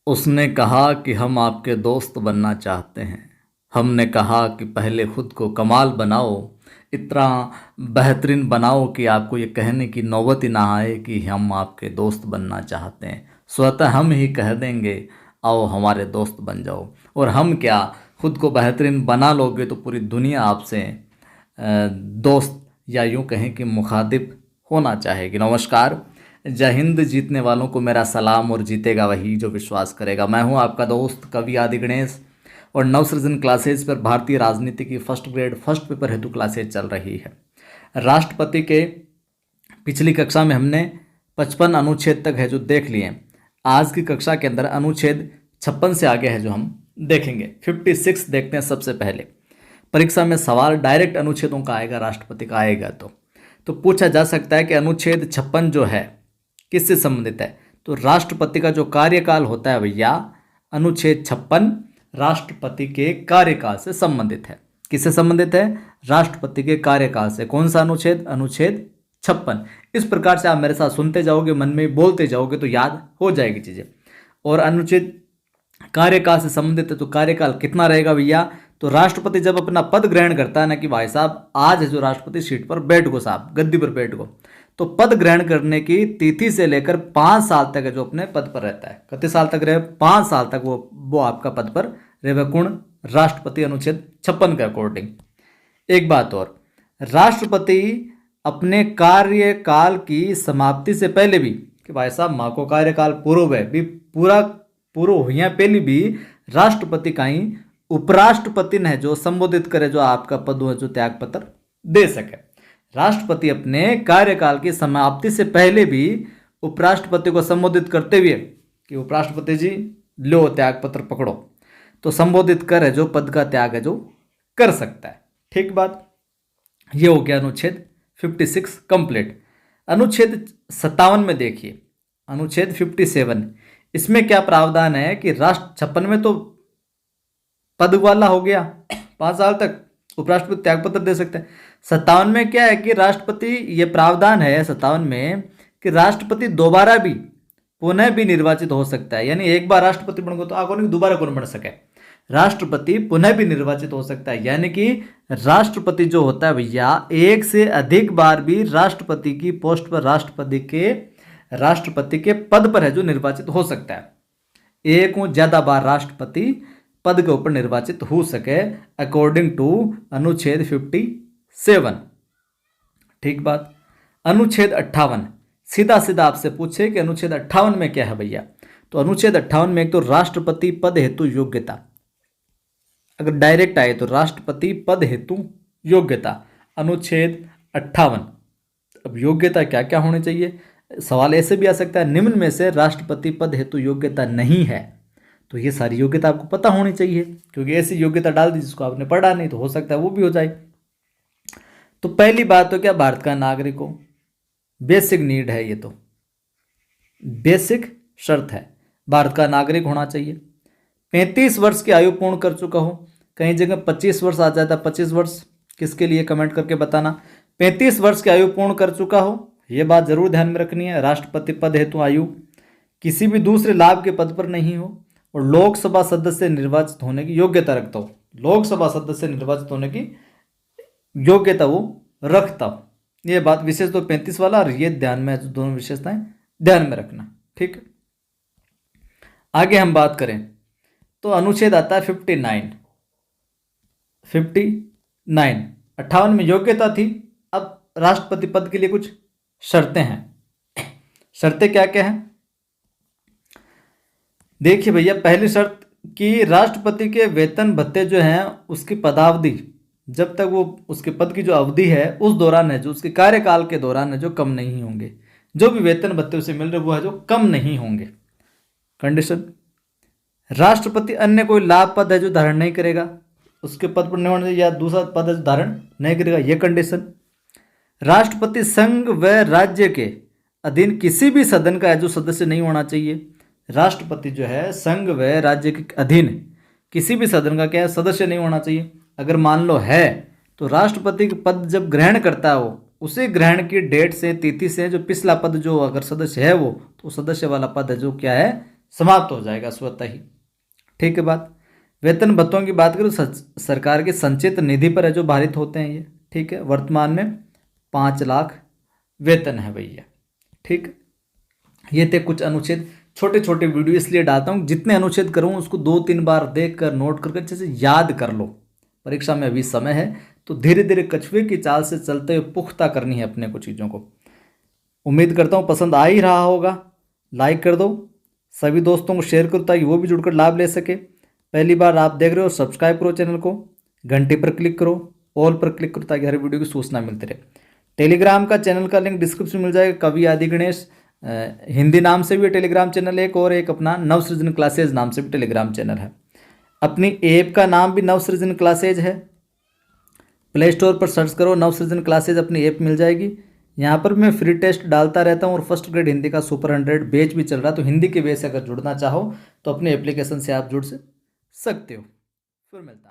उसने कहा कि हम आपके दोस्त बनना चाहते हैं। हमने कहा कि पहले खुद को कमाल बनाओ, इतना बेहतरीन बनाओ कि आपको ये कहने की नौबत ही ना आए कि हम आपके दोस्त बनना चाहते हैं। स्वतः हम ही कह देंगे, आओ हमारे दोस्त बन जाओ। और हम क्या, खुद को बेहतरीन बना लोगे तो पूरी दुनिया आपसे दोस्त या यूं कहें कि मुखातिब होना चाहेगी। नमस्कार, जय हिंद। जीतने वालों को मेरा सलाम और जीतेगा वही जो विश्वास करेगा। मैं हूं आपका दोस्त कवि आदि गणेश और नवसृजन क्लासेज पर भारतीय राजनीति की फर्स्ट ग्रेड फर्स्ट पेपर हेतु क्लासेज चल रही है। राष्ट्रपति के पिछली कक्षा में हमने 55 अनुच्छेद तक है जो देख लिए। आज की कक्षा के अंदर अनुच्छेद 56 से आगे है जो हम देखेंगे। 56 देखते हैं। सबसे पहले परीक्षा में सवाल डायरेक्ट अनुच्छेदों का आएगा, राष्ट्रपति का आएगा तो पूछा जा सकता है कि अनुच्छेद 56 जो है किससे संबंधित है। तो राष्ट्रपति का जो कार्यकाल होता है भैया, अनुच्छेद 56 राष्ट्रपति के कार्यकाल से संबंधित है। किससे संबंधित है? राष्ट्रपति के कार्यकाल से। कौन सा अनुच्छेद? अनुच्छेद 56। इस प्रकार से आप मेरे साथ सुनते जाओगे, मन में बोलते जाओगे तो याद हो जाएगी चीजें। और अनुच्छेद कार्यकाल से संबंधित है तो कार्यकाल कितना रहेगा भैया? तो राष्ट्रपति जब अपना पद ग्रहण करता है ना कि भाई साहब आज है जो राष्ट्रपति सीट पर बैठ गो, साहब गद्दी पर बैठ गो, तो पद ग्रहण करने की तिथि से लेकर 5 साल तक है जो अपने पद पर रहता है। कितने साल तक रहे? 5 साल तक वो आपका पद पर रहे। कौन? राष्ट्रपति, अनुच्छेद 56 के अकॉर्डिंग। एक बात और, राष्ट्रपति अपने कार्यकाल की समाप्ति से पहले भी कि भाई साहब माँ को कार्यकाल पूर्व है भी पूरा हुआ पहले भी राष्ट्रपति का ही उपराष्ट्रपति ने जो संबोधित करे, जो आपका पद है जो त्याग पत्र दे सके। राष्ट्रपति अपने कार्यकाल की समाप्ति से पहले भी उपराष्ट्रपति को संबोधित करते हुए कि उपराष्ट्रपति जी लो त्याग पत्र पकड़ो, तो संबोधित करे जो पद का त्याग है जो कर सकता है। ठीक बात, ये हो गया अनुच्छेद 56 कंप्लीट। अनुच्छेद 57 में देखिए, अनुच्छेद 57, इसमें क्या प्रावधान है कि राष्ट्र 56 में तो पद वाला हो गया, 5 साल तक उपराष्ट्रपति त्याग पत्र दे सकते हैं। 57 में क्या है कि राष्ट्रपति, ये प्रावधान है 57 में कि राष्ट्रपति दोबारा भी पुनः भी निर्वाचित हो सकता है। यानी एक बार राष्ट्रपति बन गए तो आगे नहीं दोबारा कौन बन सके, राष्ट्रपति पुनः भी निर्वाचित हो सकता है। यानी कि राष्ट्रपति जो होता है भैया, एक से अधिक बार भी राष्ट्रपति की पोस्ट पर राष्ट्रपति के पद पर है जो निर्वाचित हो सकता है। एक और ज्यादा बार राष्ट्रपति पद के ऊपर निर्वाचित हो सके अकॉर्डिंग टू अनुच्छेद 57। ठीक बात। अनुच्छेद 58, सीधा सीधा आपसे पूछे कि अनुच्छेद 58 में क्या है भैया, तो अनुच्छेद 58 में एक तो राष्ट्रपति पद हेतु योग्यता, अगर डायरेक्ट आए तो राष्ट्रपति पद हेतु योग्यता, अनुच्छेद 58। अब योग्यता क्या क्या होनी चाहिए? सवाल ऐसे भी आ सकता है, निम्न में से राष्ट्रपति पद हेतु योग्यता नहीं है, तो ये सारी योग्यता आपको पता होनी चाहिए, क्योंकि ऐसी योग्यता डाल दी जिसको आपने पढ़ा नहीं, तो हो सकता है वो भी हो जाए। तो पहली बात तो क्या, भारत का नागरिक हो, बेसिक नीड है, ये तो बेसिक शर्त है, भारत का नागरिक होना चाहिए। 35 वर्ष की आयु पूर्ण कर चुका हो, कहीं जगह 25 वर्ष आ जाता है, 25 वर्ष किसके लिए कमेंट करके बताना। 35 वर्ष की आयु पूर्ण कर चुका हो, यह बात जरूर ध्यान में रखनी है। राष्ट्रपति पद हेतु आयु किसी भी दूसरे लाभ के पद पर नहीं हो और लोकसभा सदस्य निर्वाचित होने की योग्यता रखता हो, लोकसभा सदस्य निर्वाचित होने की योग्यता वो रखता हो। ये बात विशेष तो 35 वाला और ये ध्यान में, दोनों विशेषताएं ध्यान में रखना। ठीक है, आगे हम बात करें तो अनुच्छेद आता है 59। 58 में योग्यता थी, अब राष्ट्रपति पद के लिए कुछ शर्तें हैं। शर्तें क्या क्या हैं देखिए भैया। पहली शर्त कि राष्ट्रपति के वेतन भत्ते जो हैं उसकी पदावधि, जब तक वो उसके पद की जो अवधि है उस दौरान है जो उसके कार्यकाल के दौरान है जो कम नहीं होंगे, जो भी वेतन भत्ते उसे मिल रहे वो है जो कम नहीं होंगे। कंडीशन, राष्ट्रपति अन्य कोई लाभ पद है जो धारण नहीं करेगा, उसके पद पर नहीं या दूसरा पद है जो धारण नहीं करेगा, ये कंडीशन। राष्ट्रपति संघ व राज्य के अधीन किसी भी सदन का है जो सदस्य नहीं होना चाहिए। राष्ट्रपति जो है संघ व राज्य के अधीन किसी भी सदन का क्या है, सदस्य नहीं होना चाहिए। अगर मान लो है तो राष्ट्रपति का पद जब ग्रहण करता है वो उसे ग्रहण की डेट से, तिथि से जो पिछला पद जो अगर सदस्य है वो, तो सदस्य वाला पद है जो क्या है, समाप्त हो जाएगा स्वतः ही। ठीक है बात। वेतन भत्तों की बात करूँ, सरकार के संचित निधि पर है जो भारित होते हैं ये। ठीक है, वर्तमान में 5 लाख वेतन है भैया। ठीक, ये थे कुछ अनुच्छेद। छोटे छोटे वीडियो इसलिए डालता हूँ, जितने अनुच्छेद करूँ उसको 2-3 बार देख कर नोट करके अच्छे से याद कर लो। परीक्षा में अभी समय है तो धीरे धीरे कछुए की चाल से चलते हुए पुख्ता करनी है अपने को चीज़ों को। उम्मीद करता हूँ पसंद आ ही रहा होगा। लाइक कर दो, सभी दोस्तों को शेयर करो ताकि वो भी जुड़कर लाभ ले सके। पहली बार आप देख रहे हो, सब्सक्राइब करो चैनल को, घंटे पर क्लिक करो, ऑल पर क्लिक करो ताकि हर वीडियो की सूचना मिलती रहे। टेलीग्राम का चैनल का लिंक डिस्क्रिप्शन में मिल जाएगा। कवि आदि गणेश हिंदी नाम से भी टेलीग्राम चैनल एक, और एक अपना नवसृजन क्लासेज नाम से भी टेलीग्राम चैनल है। अपनी ऐप का नाम भी नवसृजन क्लासेज है। प्ले स्टोर पर सर्च करो नवसृजन क्लासेज, अपनी ऐप मिल जाएगी। यहाँ पर मैं फ्री टेस्ट डालता रहता हूँ और फर्स्ट ग्रेड हिंदी का सुपर 100 बैच भी चल रहा है। तो हिंदी के बैच से अगर जुड़ना चाहो तो अपने एप्लीकेशन से आप जुड़ सकते हो। फिर मिलता